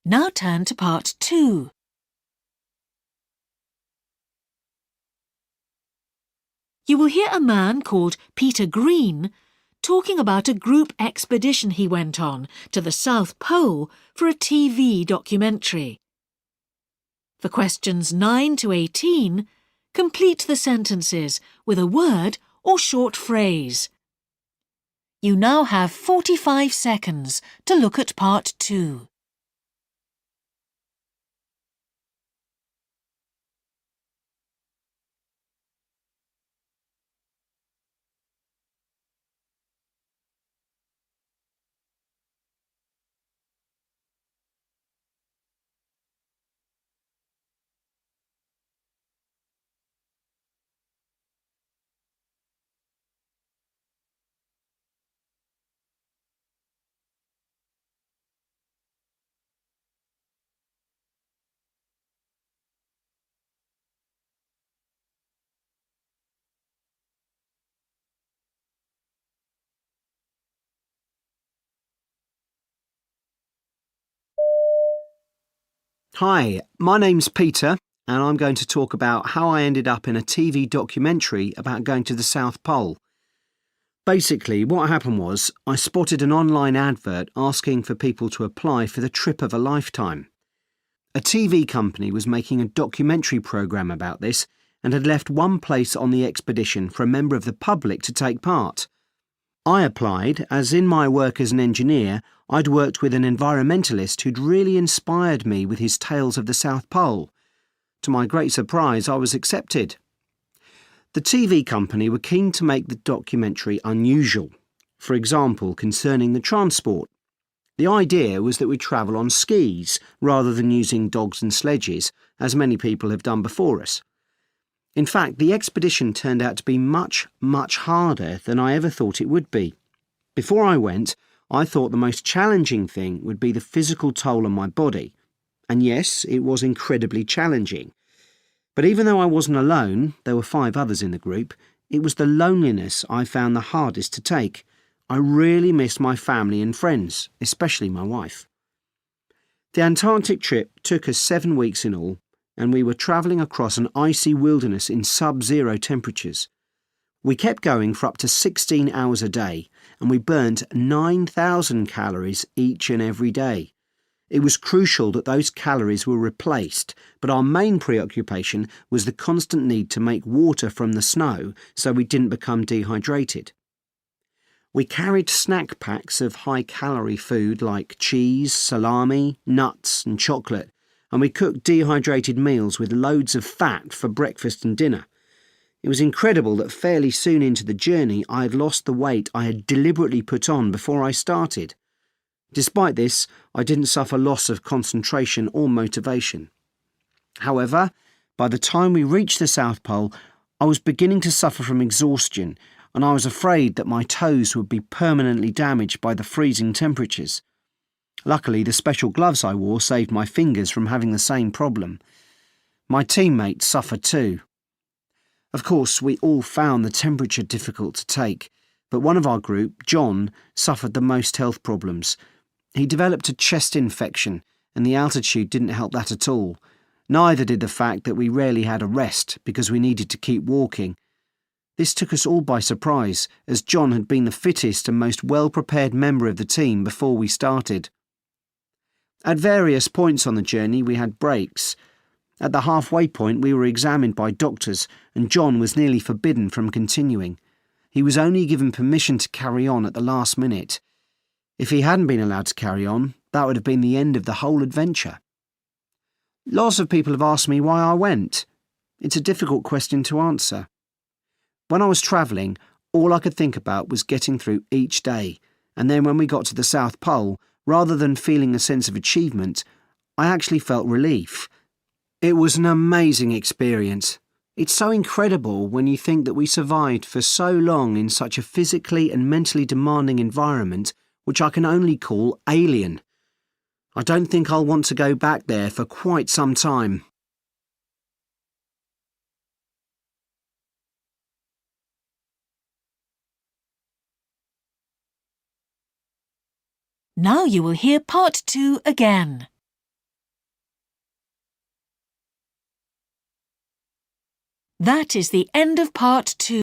Now turn to part 2. You will hear a man called Peter Green talking about a group expedition he went on to the South Pole for a TV documentary. For questions 9 to 18, complete the sentences with a word or short phrase. You now have 45 seconds to look at part 2. Hi, my name's Peter, and I'm going to talk about how I ended up in a TV documentary about going to the South Pole. Basically, what happened was I spotted an online advert asking for people to apply for the trip of a lifetime. A TV company was making a documentary programme about this and had left one place on the expedition for a member of the public to take part. I applied, as in my work as an engineer, I'd worked with an environmentalist who'd really inspired me with his tales of the South Pole. To my great surprise, I was accepted. The TV company were keen to make the documentary unusual, for example, concerning the transport. The idea was that we travel on skis rather than using dogs and sledges, as many people have done before us. In fact, the expedition turned out to be much, much harder than I ever thought it would be. Before I went, I thought the most challenging thing would be the physical toll on my body. And yes, it was incredibly challenging. But even though I wasn't alone, there were 5 others in the group, it was the loneliness I found the hardest to take. I really missed my family and friends, especially my wife. The Antarctic trip took us 7 weeks in all, and we were travelling across an icy wilderness in sub-zero temperatures. We kept going for up to 16 hours a day, and we burnt 9,000 calories each and every day. It was crucial that those calories were replaced, but our main preoccupation was the constant need to make water from the snow so we didn't become dehydrated. We carried snack packs of high-calorie food like cheese, salami, nuts and chocolate, and we cooked dehydrated meals with loads of fat for breakfast and dinner. It was incredible that fairly soon into the journey I had lost the weight I had deliberately put on before I started. Despite this, I didn't suffer loss of concentration or motivation. However, by the time we reached the South Pole, I was beginning to suffer from exhaustion, and I was afraid that my toes would be permanently damaged by the freezing temperatures. Luckily, the special gloves I wore saved my fingers from having the same problem. My teammates suffered too. Of course, we all found the temperature difficult to take, but one of our group, John, suffered the most health problems. He developed a chest infection, and the altitude didn't help that at all. Neither did the fact that we rarely had a rest because we needed to keep walking. This took us all by surprise, as John had been the fittest and most well-prepared member of the team before we started. At various points on the journey, we had breaks. At the halfway point, we were examined by doctors, and John was nearly forbidden from continuing. He was only given permission to carry on at the last minute. If he hadn't been allowed to carry on, that would have been the end of the whole adventure. Lots of people have asked me why I went. It's a difficult question to answer. When I was travelling, all I could think about was getting through each day, and then when we got to the South Pole, rather than feeling a sense of achievement, I actually felt relief. It was an amazing experience. It's so incredible when you think that we survived for so long in such a physically and mentally demanding environment, which I can only call alien. I don't think I'll want to go back there for quite some time. Now you will hear part 2 again. That is the end of part 2.